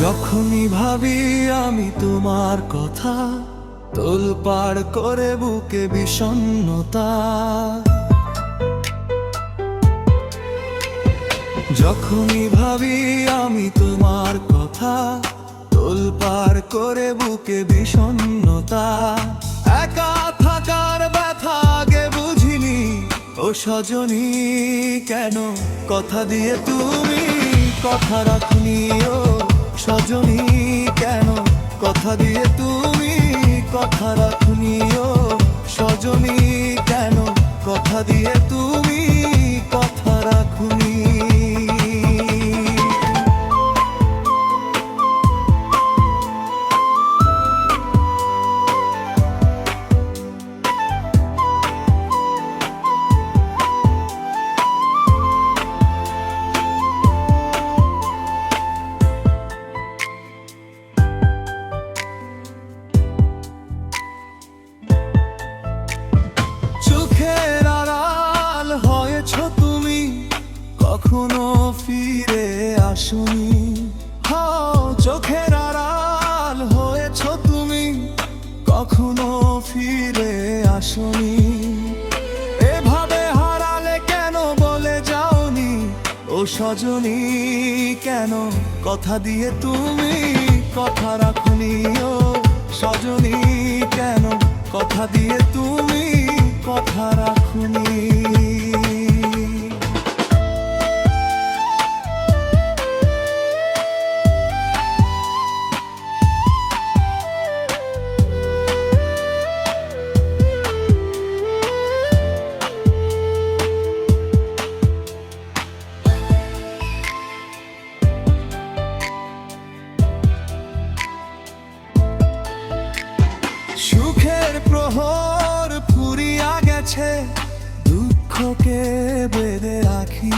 যখনই ভাবি আমি তোমার কথা, তোলপাড় করে বুকে বিষণ্ণতা। যখনই ভাবি আমি তোমার কথা, তোলপাড় করে বুকে বিষণ্ণতা। একা থাকার ব্যথা আগে বুঝিনি, ও সজনী কেন কথা দিয়ে তুমি কথা রাখনি। ও সজনী কেন কথা দিয়ে তুমি কথা রাখনি। ও সজনী কেন কথা দিয়ে তুমি কথা রাখনি। চোখের আড়াল হয়েছ তুমি, কখনো ফিরে আসনি। চোখের আড়াল হয়েছ তুমি, কখনো ফিরে আসনি। এভাবে হারালে কেন বলে যাওনি, ও সজনী কেন কথা দিয়ে তুমি কথা রাখনি। ও সজনী কেন কথা দিয়ে তুমি কথা রাখনি। সুখের প্রহর ফুরিয়া গেছে, দুঃখকে বেঁধে রাখি।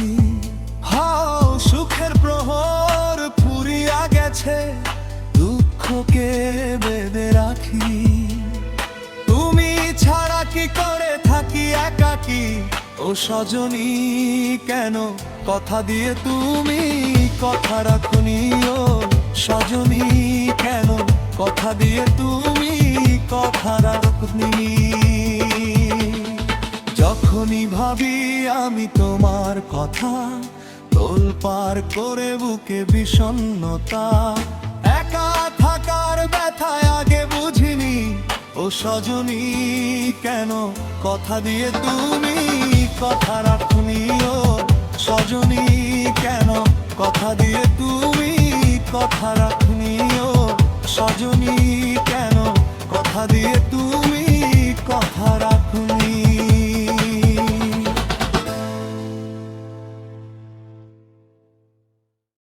সুখের প্রহর ফুরিয়া গেছে, দুঃখকে বেঁধে রাখি। তুমি ছাড়া কি করে থাকি একাকী, ও সজনী কেন কথা দিয়ে তুমি কথা রাখনি। ও সজনী কেন কথা দিয়ে তুমি কথা রাখনি। যখনই ভাবি আমি তোমার কথা, তোলপাড় করে বুকে বিষণ্ণতা। একা থাকার ব্যথায় আগে বুঝিনি, ও সজনী কেন কথা দিয়ে তুমি কথা রাখনি। ও সজনী কেন কথা দিয়ে তুমি কথা রাখনি। ও সজনী কেন কথা দিয়ে তুমি কথা